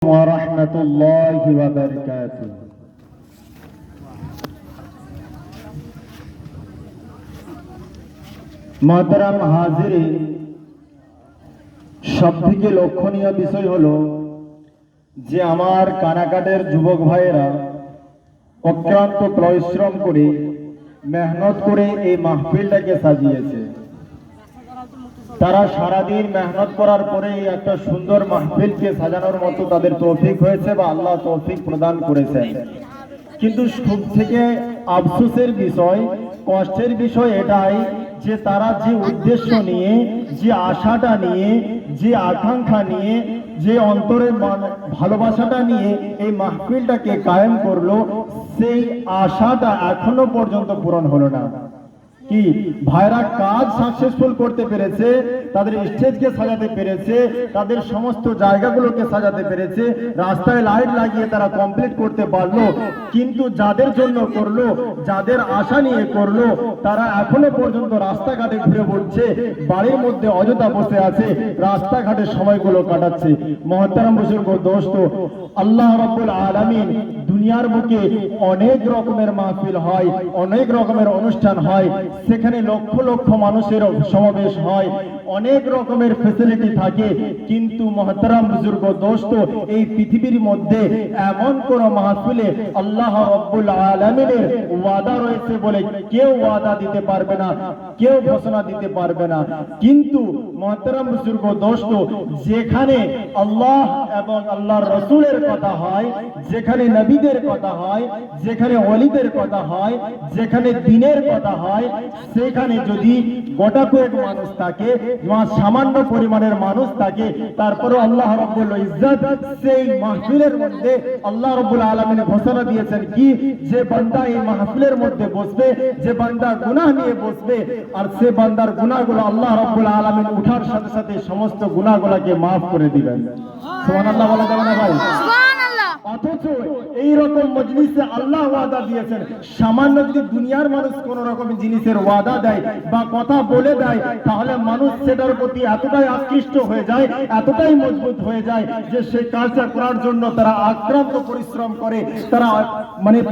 ওয়ারাহমাতুল্লাহি ওয়া বারাকাতুহু। মুহতারাম হাজিরিন, সবথেকে লক্ষণীয় বিষয় হলো যে আমার কানাকাটের যুবক ভাইয়েরা অক্লান্ত পরিশ্রম করে মেহনত করে এই মাহফিলটাকে সাজিয়েছে। তারা সারাদিন মেহনত করার পরে একটা সুন্দর মাহফিলকে সাজানোর মতো তাদের তৌফিক হয়েছে বা আল্লাহ তৌফিক প্রদান করেছেন। কিন্তু সব থেকে আফসোসের বিষয়, কষ্টের বিষয় এটাই যে তারা যে উদ্দেশ্য নিয়ে, যে আশাটা নিয়ে, যে আকাঙ্ক্ষা নিয়ে, যে অন্তরের ভালোবাসাটা নিয়ে এই মাহফিলটাকে কায়েম করলো, সেই আশাটা এখনো পর্যন্ত পূরণ হলো না। কি ভাইরা কাজ সাকসেসফুল করতে পেরেছে, তাদের স্টেজকে সাজাতে পেরেছে, তাদের সমস্ত জায়গাগুলোকে সাজাতে পেরেছে, রাস্তায় লাইট লাগিয়ে তারা কমপ্লিট করতে পারলো, কিন্তু যাদের জন্য করলো, যাদের আশা নিয়ে করলো, তারা এখনো পর্যন্ত রাস্তাঘাটে ঘুরে পড়ছে, বাড়ির মধ্যে অযথা বসে আছে, রাস্তাঘাটের সময়গুলো কাটাচ্ছে। মুহতারাম বুজুর্গ দোস্ত, আল্লাহ রাব্বুল আলামিন দুনিয়ার বুকে অনেক রকমের মাহফিল হয়, অনেক রকমের অনুষ্ঠান হয়, সেখানে লক্ষ লক্ষ মানুষের সমাবেশ হয়, অনেক রকমের ফ্যাসিলিটি থাকে, কিন্তু মুহতারাম বুজুর্গ দোস্ত, এই পৃথিবীর মধ্যে এমন কোন মাহফিলে আল্লাহ রাব্বুল আলামিনের ওয়াদা রয়েছে বলে কেউ ওয়াদা দিতে পারবে না, কেউ ঘোষণা দিতে পারবে না। কিন্তু মুহতারাম বুজুর্গ দোস্ত, যেখানে আল্লাহ এবং আল্লাহর রাসূলের কথা হয়, যেখানে নবীদের কথা হয়, যেখানে ওলিদের কথা হয়, যেখানে দ্বীনের কথা হয়, সেখানে যদি গোটা কয়েক মানুষ থাকে, সামান্য পরিমাণের মানুষ থাকে, তারপরে আল্লাহ রাব্বুল ইজ্জত সেই মাহফিলের মধ্যে আল্লাহ রাব্বুল আলামিন ঘোষণা দিয়েছেন কি, যে বান্দা এই মাহফিলের মধ্যে বসবে, যে বান্দা গুনাহ নিয়ে বসবে, আর সে বান্দার গুনাহগুলো আল্লাহ রাব্বুল আলামিন উঠার সাথে সাথে সমস্ত গুনাহগুলোকে মাফ করে দিবেন। সুবহানাল্লাহ বলা যাবে না ভাই? অথচ এইরকম মজলিসে আল্লাহ ওয়াদা দিয়েছেন, সামান্য যদি দুনিয়ার মানুষ কোন রকম জিনিসের ওয়াদা দেয় বা কথা বলে দেয়, তাহলে মানুষ সেটার প্রতি এতটাই আকৃষ্ট হয়ে যায়, এতটাই মজবুত হয়ে যায় যে সে কাজটা করার জন্য তারা আক্রান্ত পরিশ্রম করে, তারা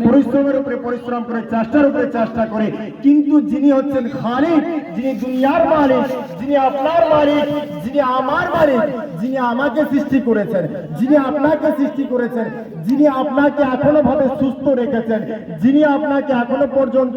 পরিশ্রমের উপরে পরিশ্রম করে, চেষ্টার উপরে চেষ্টা করে। কিন্তু যিনি হচ্ছেন খালিক, যিনি দুনিয়ার মালিক, যিনি আপনার মালিক, যিনি আমার মালিক, যিনি আমাকে সৃষ্টি করেছেন, যিনি আপনাকে সৃষ্টি করেছেন, যিনি আপনাকে এখনো ভাবে সুস্থ রেখেছেন, যিনি আপনাকে এখনো পর্যন্ত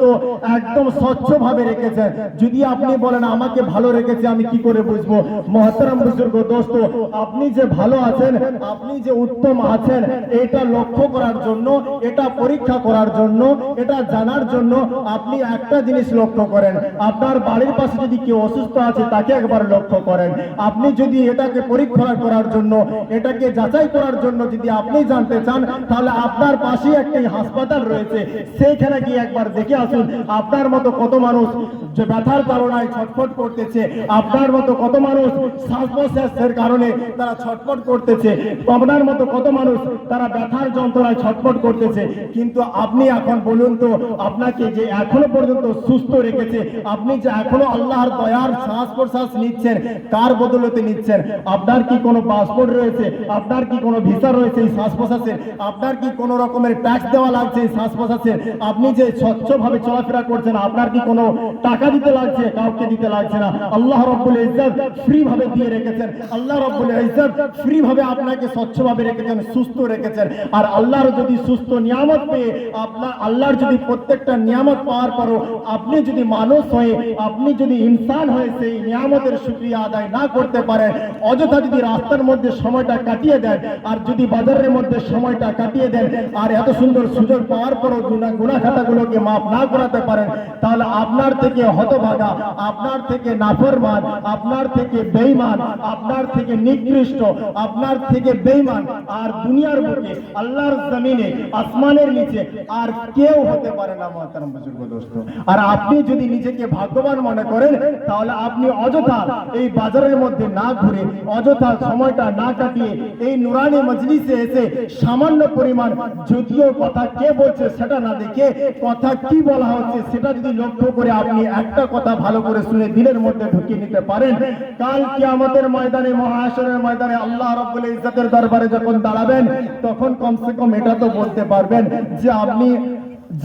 একদম স্বচ্ছ ভাবে রেখেছেন, যদি আপনি বলেন আমাকে ভালো রেখেছে, আমি কি করে বুঝবো? মুহতারাম বুজুর্গ দোস্ত, আপনি যে ভালো আছেন, আপনি যে উত্তম আছেন, এটা লক্ষ্য করার জন্য, এটা পরীক্ষা করার জন্য, এটা জানার জন্য আপনি একটা জিনিস লক্ষ্য করেন। আপনার বাড়ির পাশে যদি কেউ অসুস্থ আছে, তাকে একবার লক্ষ্য করেন। আপনি যদি এটাকে পরীক্ষা করার জন্য, এটাকে যাচাই করার জন্য যদি আপনি জানতে চান, তাহলে আপনার পাশে একটি হাসপাতাল রয়েছে, সেইখানে গিয়ে একবার দেখে আসুন আপনার মতো কত মানুষ যে ব্যথার কারণে ছটফট করতেছে, আপনার মতো কত মানুষ শ্বাস প্রশ্বাসের কারণে তারা ছটফট করতেছে, আপনার মতো কত মানুষ তারা ব্যথার যন্ত্রণায় ছটফট করতেছে। কিন্তু আপনি এখন বলুন তো, আপনাকে যে এখনো পর্যন্ত সুস্থ রেখেছে, আপনি যে এখনো আল্লাহর দয়ার শ্বাস প্রশ্বাস নিচ্ছেন, কার বদলতে নিচ্ছেন? আপনার কি কোনো পাসপোর্ট রয়েছে? আপনার কি কোনো ভিসা রয়েছে এই শ্বাস প্রশ্বাসের? আপনার কি কোনো রকমের ট্যাক্স দেওয়া লাগছে এই শ্বাস প্রশ্বাসের? আপনি যে স্বচ্ছভাবে চলাফেরা করছেন, আপনার কি কোনো টাকা দিতে লাগছে? কাউকে দিতে লাগছে না। আল্লাহ রাব্বুল ইজ্জত ফ্রি ভাবে দিয়ে রেখেছেন, আল্লাহ রাব্বুল ইজ্জত ফ্রি ভাবে আপনাকে স্বচ্ছভাবে রেখেছেন, সুস্থ রেখেছেন। আর আল্লাহর যদি সুস্থ নিয়ামত পেয়ে, আপনার আল্লাহর যদি প্রত্যেকটা নিয়ামত পাওয়ার পরও আপনি যদি মানুষ হয়ে, আপনি যদি ইনসান হয়ে সেই নিয়ামতের শুকরিয়া আদায় না করতে পারেন, অযথা যদি রাস্তার মধ্যে সময়টা কাটিয়ে দেন, আর যদি বাজারের মধ্যে সময়টা কাটিয়ে দেন, আর এত সুন্দর সুযোগ পাওয়ার পরও গুনাহ খাতাগুলোকে মাফ না করাতে পারেন, তাহলে আপনার থেকে হতভাগা, আপনার থেকে নাফরমান, আপনার থেকে বেঈমান, আপনার থেকে নিকৃষ্ট, আপনার থেকে বেঈমান আর দুনিয়ার বুকে, আল্লাহর জমিনে, আসমানের নিচে আর কেউ হতে পারে না মুহতারাম বুজুর্গ দোস্ত। আর আপনি যদি নিজেকে ভাগ্যবান মনে করেন, তাহলে আপনি অযথা এই বাজারের মধ্যে না ঘুরে, অযথা সময়টা না কাটিয়ে এই নুরানি মজলিসে এসে সামান্য পরিমাণ যদিও কথা কে বলছে সেটা না দেখে কথা কি বলা হচ্ছে সেটা যদি লক্ষ্য করে আপনি একটা কথা ভালো করে শুনে দিলের মধ্যে ঢুকিয়ে নিতে পারেন, কাল কিয়ামতের ময়দানে, মহাশরের ময়দানে আল্লাহ রাব্বুল ইজ্জতের দরবারে যখন দাঁড়াবেন তখন কমসে কম এটা তো বলতে পারবেন যে আপনি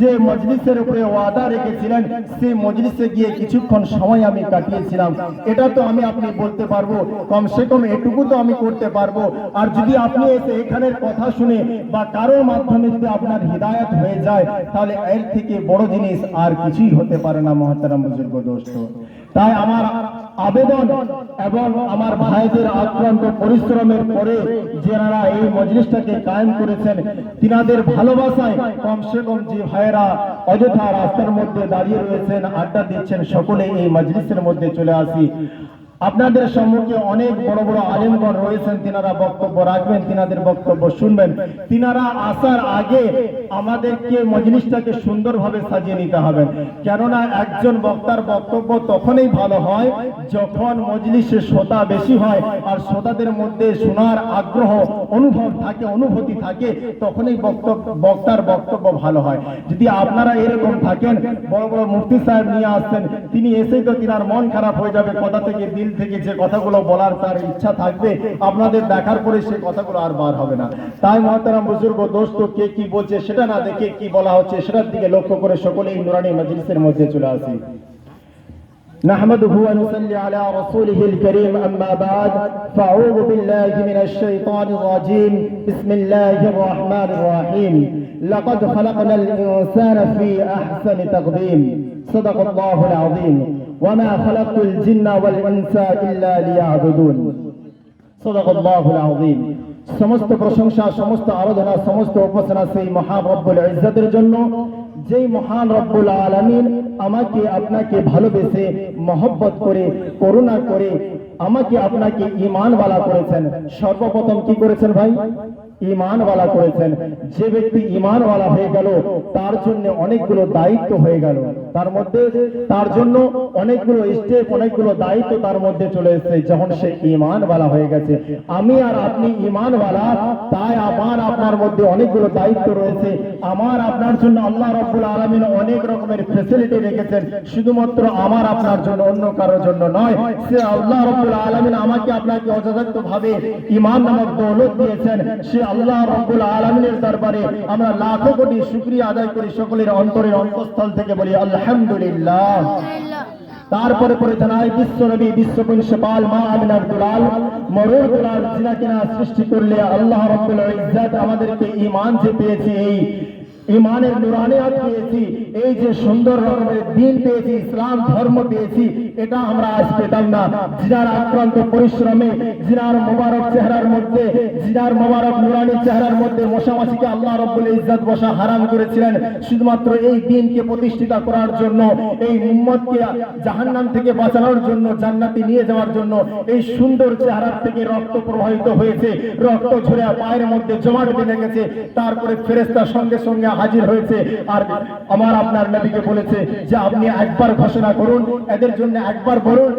যে মজলিসের উপরে ওয়াদা রেখেছিলেন সেই মজলিসে গিয়ে কিছুক্ষণ সময় আমি কাটিয়েছিলাম, এটা তো আমি আপনি বলতে পারবো, কমসে কম এটুকু তো আমি করতে পারবো। আর যদি আপনি এসে এখানের কথা শুনে বা কারোর মাধ্যমে যদি আপনার হিদায়াত হয়ে যায় তাহলে এর থেকে বড় জিনিস আর কিছুই হতে পারে না মহতারাম বুজুর্গ দোস্ত। তাই আমার আবেদন এবং আমার ভাইদের আক্রান্ত পরিশ্রমের পরে যারা এই মজলিসটাকে কায়েম করেছেন তিনাদের ভালোবাসায় কমসে কম যে ভাইয়েরা অযথা রাস্তার মধ্যে দাঁড়িয়ে রয়েছেন, আড্ডা দিচ্ছেন, সকলে এই মজলিসের মধ্যে চলে আসি। আপনাদের সম্মুখে অনেক বড় বড় আলেমগণ রয়েছেন, তিনারা বক্তব্য রাখবেন, তিনাদের বক্তব্য শুনবেন। তিনারা আসার আগে আমাদেরকে মজলিসটাকে সুন্দরভাবে সাজিয়ে নিতে হবে, কেননা একজন বক্তার বক্তব্য তখনই ভালো হয় যখন মজলিসে শ্রোতা বেশি হয় আর শ্রোতাদের মধ্যে শোনার আগ্রহ অনুভব থাকে, অনুভূতি থাকে, তখনই বক্তার বক্তব্য ভালো হয়। যদি আপনারা এরকম থাকেন, বড় বড় মুফতি সাহেব নিয়ে আসছেন, তিনি এসেই তো তিনার মন খারাপ হয়ে যাবে, কথা থেকে দিল থেকে যে কথাগুলো বলার তার ইচ্ছা থাকবে, আপনাদের দেখার পরে সে কথাগুলো আর বার হবে না। তাই মহতারাম বুজুর্গ দোস্ত, কে কি বলছে সেটা না দেখে কি বলা হচ্ছে সেটার দিকে লক্ষ্য করে সকলেই নুরানি মজলিসের মধ্যে চলে আসি। نحمده ونصلي على رسوله الكريم أما بعد فأعوذ بالله من الشيطان الرجيم بسم الله الرحمن الرحيم لقد خلقنا الإنسان في أحسن تقويم صدق الله العظيم وما خلقت الجن والإنس إلا ليعبدون صدق الله العظيم। সমস্ত প্রশংসা, সমস্ত আরাধনা, সমস্ত উপাসনা সেই মহান রব্বুল ইজ্জতের জন্য, যেই মহান রব্বুল আলামিন আমাকে আপনাকে ভালোবেসে মহব্বত করে করুণা করে আমাকে আপনাকে ঈমানওয়ালা করেছেন। সর্বপ্রথম কি করেছেন ভাই? ঈমানওয়ালা করেছেন। যে ব্যক্তি ঈমানওয়ালা হয়ে গেল তার জন্য অনেকগুলো দায়িত্ব হয়ে গেল, তার মধ্যে তার জন্য অনেকগুলো স্টেপ, অনেকগুলো দায়িত্ব তার মধ্যে চলে এসেছে যখন সে ঈমানওয়ালা হয়ে গেছে। আমি আর আপনি ঈমানওয়ালা, তাই আমার আপনার মধ্যে অনেকগুলো দায়িত্ব রয়েছে। আমার আপনার জন্য আল্লাহ রাব্বুল আলামিন অনেক রকমের ফ্যাসিলিটি রেখেছেন, শুধুমাত্র আমার আপনার জন্য, অন্য কারোর জন্য নয়। সে আল্লাহ রাব্বুল আলামিন আমাকে আপনাকে অযথার্থ ভাবে ঈমান নামক দৌলত দিয়েছেন। সে আল্লাহ রাব্বুল আলামিনের দরবারে আমরা লাখো কোটি শুকরিয়া আদায় করি, সকলের অন্তরের অন্তঃস্থল থেকে বলি আলহামদুলিল্লাহ। তারপরে পরে জানাই বিশ্ব নবী, বিশ্ব প্রিন্সিপাল মা আমিনার দুলাল, মরুর দুলাল, যিনাকে না সৃষ্টি করলে আল্লাহ রাব্বুল ইজ্জত আমাদেরকে ঈমান যে পেয়েছি, এই ঈমানের নুরানিয়াত পেয়েছি, এই যে সুন্দর রকমের দ্বীন পেয়েছি, ইসলাম ধর্ম পেয়েছি, এটা আমরা আজ পেতাম না। জিনার আক্রান্ত পরিশ্রমে, জিনার মোবারক চেহারার মধ্যে, জিনার মোবারক নুরানি চেহারার মধ্যে মশামাছিকে আল্লাহ রাব্বুল ইজ্জত বসা হারাম করেছিলেন শুধুমাত্র এই দ্বীনকে প্রতিষ্ঠিত করার জন্য, এই উম্মতকে জাহান্নাম থেকে বাঁচানোর জন্য, জান্নাতে নিয়ে যাওয়ার জন্য। এই সুন্দর চেহারার থেকে রক্ত প্রবাহিত হয়েছে, রক্ত ঝরে পায়ের মধ্যে জমাট বেঁধে গেছে, তারপরে ফেরেশতা সঙ্গে সঙ্গে হাজির হয়েছে আর আমার আপনার নবীকে বলেছে যে আপনি একবার ঘোষণা করুন, এদের জন্য একবার বলুন